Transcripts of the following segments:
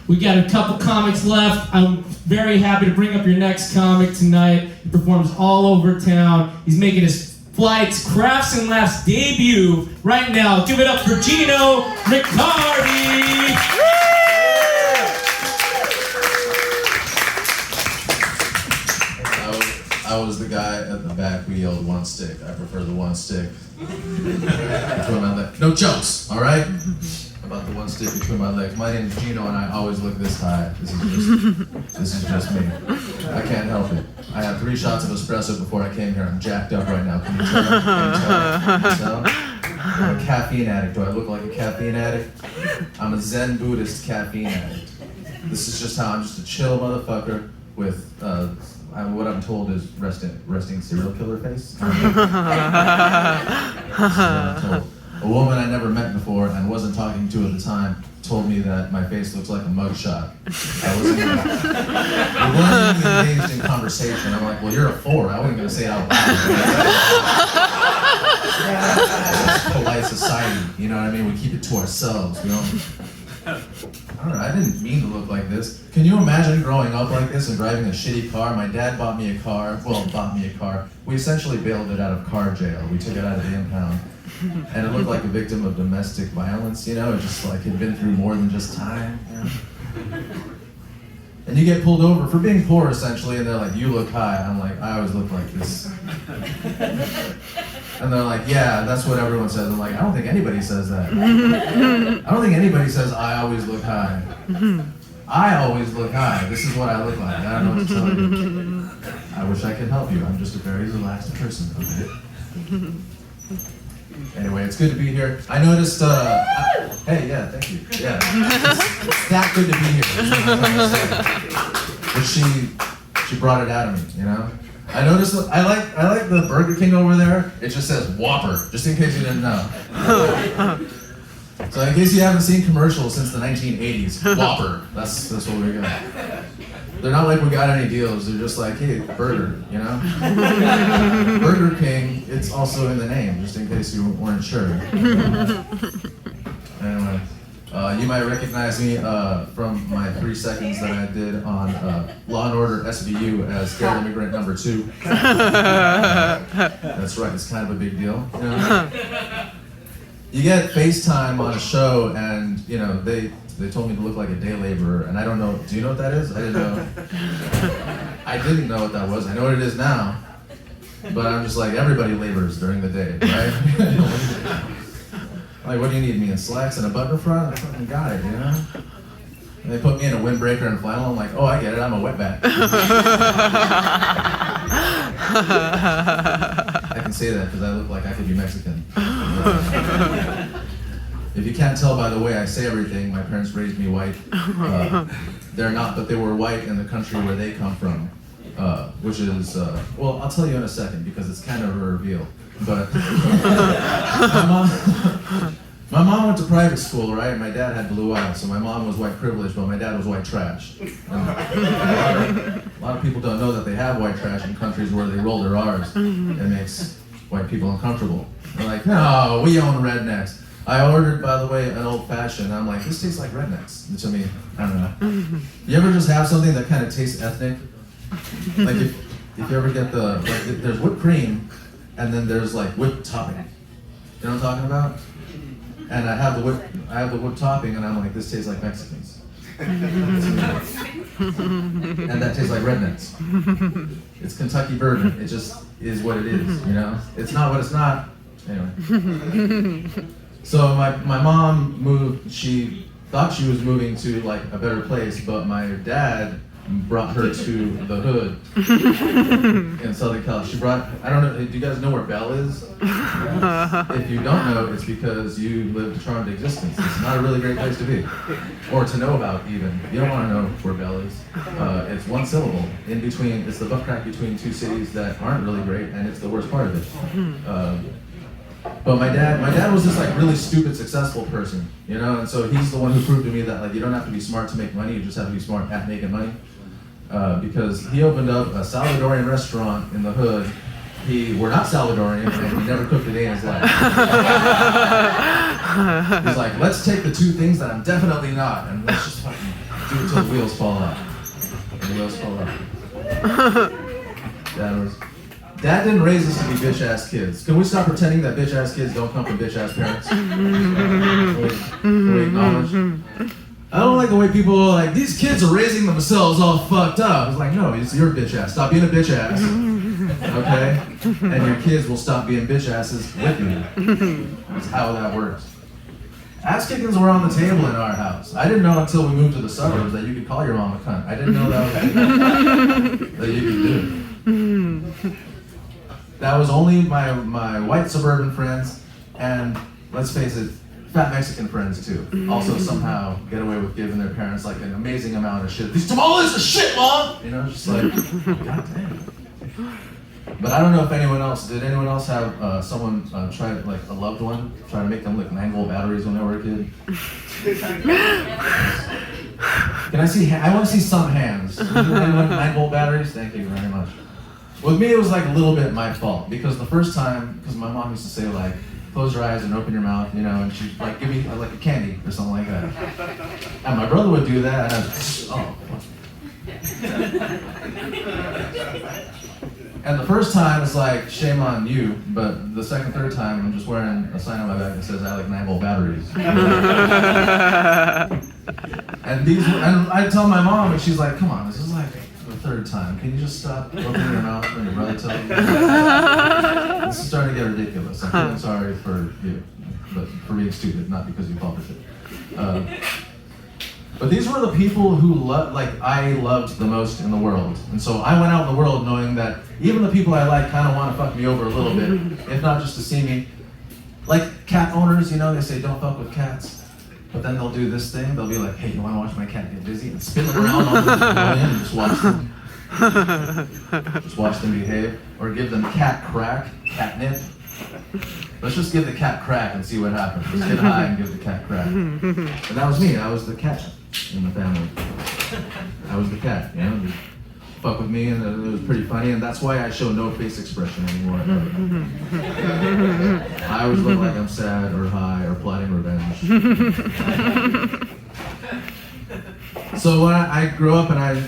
We got a couple comics left. I'm very happy to bring up your next comic tonight. He performs all over town. He's making his Flights, Crafts, and Laughs debut right now. Give it up for Gino McCarty! I was the guy at the back who yelled one stick. I prefer the one stick. Between my legs. No jokes, all right? About the one stick between my legs. My name is Gino, and I always look this high. This is just me. I can't help it. I had 3 shots of espresso before I came here. I'm jacked up right now. Can you tell? Can you tell? I'm a caffeine addict. Do I look like a caffeine addict? I'm a Zen Buddhist caffeine addict. This is just how I'm just a chill motherfucker with what I'm told is resting serial killer face. That's what I'm told. A woman I never met before and wasn't talking to at the time told me that my face looks like a mugshot. We weren't even engaged in conversation. I'm like, well, you're a 4. I wasn't going to say it out loud. It's polite society, you know what I mean? We keep it to ourselves. We don't. I don't know, I didn't mean to look like this. Can you imagine growing up like this and driving a shitty car? My dad bought me a car. We essentially bailed it out of car jail. We took it out of the impound. And it looked like a victim of domestic violence, you know? It just like it'd been through more than just time, you know? And you get pulled over for being poor, essentially, and they're like, you look high. I'm like, I always look like this. And they're like, yeah, that's what everyone says. I'm like, I don't think anybody says that. I don't think anybody says I always look high. I always look high. This is what I look like. I don't know what to tell you. I wish I could help you. I'm just a very relaxed person, okay? Anyway, it's good to be here. I noticed, hey, yeah, thank you. Yeah, it's that good to be here. But she brought it out of me, you know? I noticed, I like the Burger King over there. It just says Whopper, just in case you didn't know. So in case you haven't seen commercials since the 1980s, Whopper, that's what we got. They're not like we got any deals. They're just like, hey, burger, you know? Burger King, it's also in the name, just in case you weren't sure. Anyway, you might recognize me from my 3 seconds that I did on Law & Order SVU as Scared Immigrant number 2. That's right, it's kind of a big deal. You know? You get FaceTime on a show and, you know, they told me to look like a day laborer, and I don't know, do you know what that is? I didn't know. I didn't know what that was. I know what it is now. But I'm just like, everybody labors during the day, right? Like, what do you need, me in slacks and a button front? I fucking got it, you know? And they put me in a windbreaker and flannel. I'm like, oh, I get it, I'm a wetback. I can say that because I look like I could be Mexican. If you can't tell by the way I say everything, my parents raised me white. They're not, but they were white in the country where they come from, which is, well, I'll tell you in a second because it's kind of a reveal. But my mom went to private school, right? My dad had blue eyes, so my mom was white privilege, but my dad was white trash. And a lot of people don't know that they have white trash in countries where they roll their R's. It makes white people uncomfortable. They're like, no, we own rednecks. I ordered, by the way, an old fashioned. I'm like, this tastes like rednecks. To me, I don't know. You ever just have something that kind of tastes ethnic? Like if you ever get there's whipped cream, and then there's like whipped topping. You know what I'm talking about? And I have the whipped topping, and I'm like, this tastes like Mexicans. And that tastes like rednecks. It's Kentucky bourbon. It just is what it is, you know? It's not what it's not. Anyway. So my mom moved, she thought she was moving to like a better place, but my dad brought her to the hood in Southern California. I don't know, do you guys know where Bell is? If you don't know, it's because you lived a charmed existence. It's not a really great place to be, or to know about even. You don't want to know where Bell is. It's one syllable, in between, it's the butt crack between 2 cities that aren't really great, and it's the worst part of it. But my dad was this like really stupid, successful person, you know, and so he's the one who proved to me that like you don't have to be smart to make money, you just have to be smart at making money. Because he opened up a Salvadorian restaurant in the hood. We're not Salvadorian, and he never cooked a day in his life. He's like, let's take the 2 things that I'm definitely not, and let's just fucking do do it till the wheels fall off. And the wheels fall off. Dad didn't raise us to be bitch-ass kids. Can we stop pretending that bitch-ass kids don't come from bitch-ass parents? Can we acknowledge? I don't like the way people are like, these kids are raising themselves all fucked up. It's like, no, it's your bitch-ass. Stop being a bitch-ass. Okay? And your kids will stop being bitch-asses with you. That's how that works. Ass kickings were on the table in our house. I didn't know until we moved to the suburbs that you could call your mom a cunt. I didn't know that was that you could do. That was only my white suburban friends and, let's face it, fat Mexican friends too. Also somehow get away with giving their parents like an amazing amount of shit. These tamales are shit, Mom! You know, just like, god damn. But I don't know if anyone else, did anyone else have someone try, like a loved one, try to make them lick 9-volt batteries when they were a kid? Can I see, I want to see some hands. Anyone 9-volt batteries? Thank you very much. With me, it was like a little bit my fault, because the first time, because my mom used to say like, close your eyes and open your mouth, you know, and she'd like give me like a candy or something like that. And my brother would do that, and I'd, And the first time it's like, shame on you, but the second, third time I'm just wearing a sign on my back that says I like 9-volt batteries. And I tell my mom, and she's like, come on, this is like the third time. Can you just stop opening your mouth when your brother tells you? This is starting to get ridiculous. I'm feeling sorry for you, but for being stupid, not because you fall for shit. But these were the people who I loved the most in the world. And so I went out in the world knowing that even the people I like kind of want to fuck me over a little bit, if not just to see me. Like cat owners, you know, they say don't fuck with cats. But then they'll do this thing, they'll be like, hey, you want to watch my cat get busy? And spin them around on the pavilion and just watch them. Just watch them behave. Or give them cat crack, catnip. Let's just give the cat crack and see what happens. Let's get high and give the cat crack. And that was me, I was the cat in the family. I was the cat, you know? Just fuck with me, and it was pretty funny, and that's why I show no face expression anymore. I always look like I'm sad or high or plotting revenge. So when I grew up and I,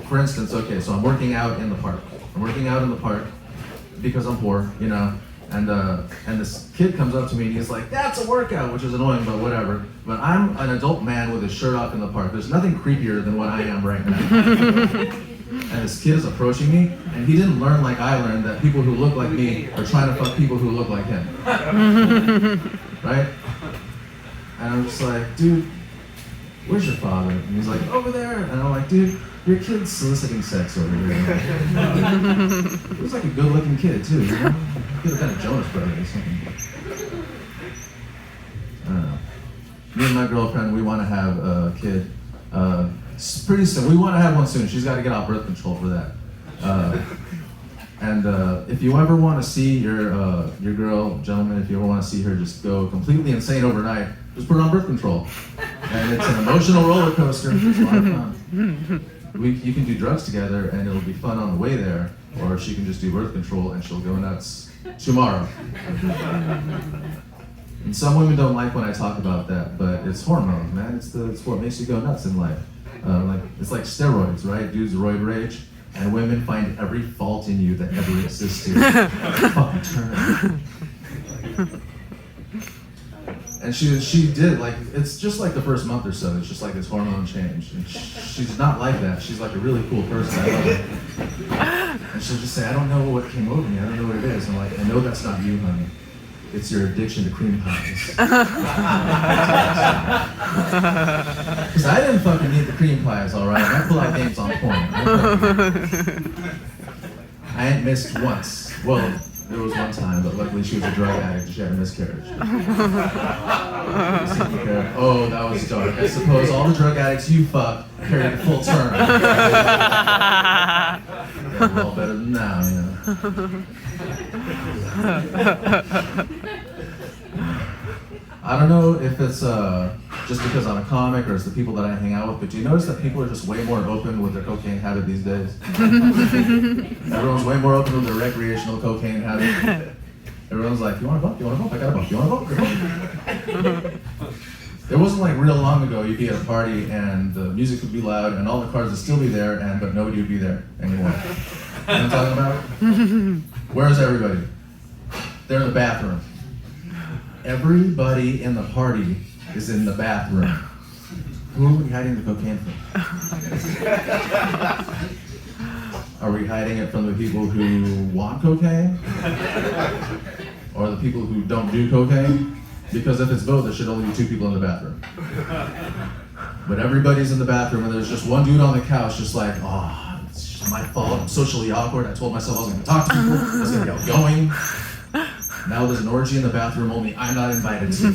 for instance, okay, so I'm working out in the park. I'm working out in the park because I'm poor, you know? And this kid comes up to me and he's like, that's a workout, which is annoying, but whatever. But I'm an adult man with his shirt off in the park. There's nothing creepier than what I am right now. And this kid is approaching me, and he didn't learn like I learned that people who look like me are trying to fuck people who look like him. Right? And I'm just like, dude, where's your father? And he's like, over there. And I'm like, dude, your kid's soliciting sex over here. He was like a good-looking kid, too, you know? He could have been a Jonas Brother or something. I don't know. Me and my girlfriend, we want to have a kid. Pretty soon. We want to have one soon. She's got to get off birth control for that. And if you ever want to see your girl, gentlemen, if you ever want to see her just go completely insane overnight, just put her on birth control. And it's an emotional roller coaster. It's a lot of fun. You can do drugs together, and it'll be fun on the way there, or she can just do birth control, and she'll go nuts tomorrow. And some women don't like when I talk about that, but it's hormones, man. It's what makes you go nuts in life. It's like steroids, right? Dudes roid rage, and women find every fault in you that ever exists here. Fucking turn it. And she did, like, it's just like the first month or so, it's just like this hormone change. And she's not like that. She's like a really cool person. I love her. And she'll just say, I don't know what came over me. I don't know what it is. And I'm like, I know that's not you, honey. It's your addiction to cream pies. Because I didn't fucking need the cream pies, all right? My pull-out game's on point. I ain't missed once. Well, there was one time, but luckily she was a drug addict. She had a miscarriage. Oh, that was dark. I suppose all the drug addicts you fuck carried a full term. Yeah, we're all better than now, you know. I don't know if it's just because I'm a comic or it's the people that I hang out with, but do you notice that people are just way more open with their cocaine habit these days? Everyone's way more open with their recreational cocaine habit. Everyone's like, you want a bump? You want a bump? I got a bump. You want a bump? It wasn't like real long ago you'd be at a party and the music would be loud and all the cars would still be there, but nobody would be there anymore. You know what I'm talking about? Where's everybody? They're in the bathroom. Everybody in the party is in the bathroom. Who are we hiding the cocaine from? Are we hiding it from the people who want cocaine? Or the people who don't do cocaine? Because if it's both, there should only be 2 people in the bathroom. But everybody's in the bathroom and there's just one dude on the couch just like, oh, it's just my fault, I'm socially awkward, I told myself I was gonna talk to people, I was gonna get going. Now there's an orgy in the bathroom only I'm not invited to.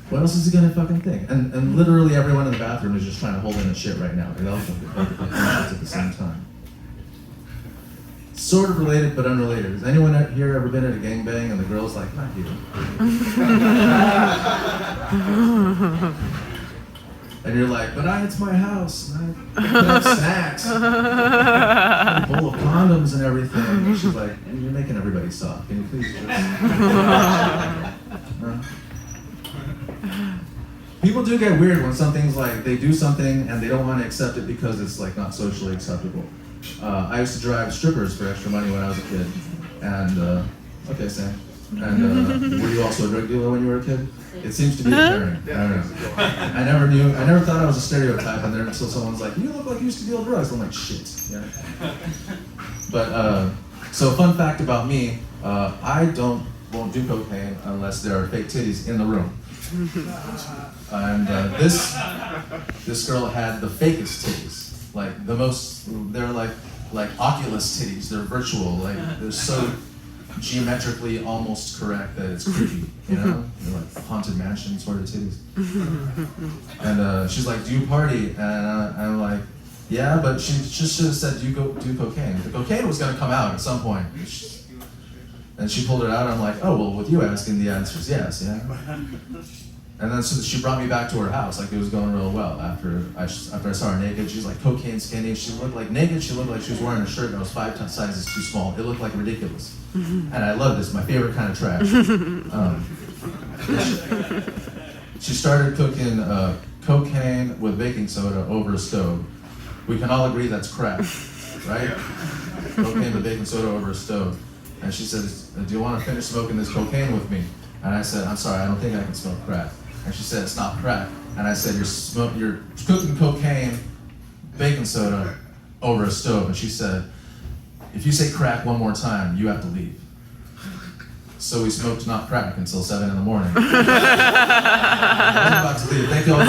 What else is he gonna fucking think? And literally everyone in the bathroom is just trying to hold in a shit right now. They all fucking at the same time. Sort of related, but unrelated. Has anyone here ever been at a gangbang and the girl's like, not you? And you're like, but it's my house. And I have snacks. And a bowl of condoms and everything. And she's like, you're making everybody soft. Can you please just... People do get weird when something's like, they do something and they don't want to accept it because it's like not socially acceptable. I used to drive strippers for extra money when I was a kid, and okay, Sam. And were you also a drug dealer when you were a kid? It seems to be apparent. I don't know. I never thought I was a stereotype, and then until someone's like, "You look like you used to deal drugs." I'm like, "Shit." Yeah. But so fun fact about me, I won't do cocaine unless there are fake titties in the room. And this girl had the fakest titties. Like the most, they're like Oculus titties. They're virtual. Like they're so geometrically almost correct that it's creepy. You know, they're like haunted mansion sort of titties. And she's like, "Do you party?" And I'm like, "Yeah," but she just should have said, "Do you do cocaine?" The cocaine was gonna come out at some point. And she pulled it out. And I'm like, "Oh well, with you asking, the answer is yes." Yeah. And then so she brought me back to her house, like it was going real well. After I saw her naked, she's like cocaine skinny. She looked like naked. She looked like she was wearing a shirt that was 5 sizes too small. It looked like ridiculous. And I love this. My favorite kind of trash. She started cooking cocaine with baking soda over a stove. We can all agree that's crack, right? Cocaine with baking soda over a stove. And she says, "Do you want to finish smoking this cocaine with me?" And I said, "I'm sorry, I don't think I can smoke crack." And she said, "It's not crack." And I said, "You're cooking cocaine, baking soda over a stove." And she said, "If you say crack one more time, you have to leave." So we smoked not crack until 7 in the morning. I was about to leave. Thank you all.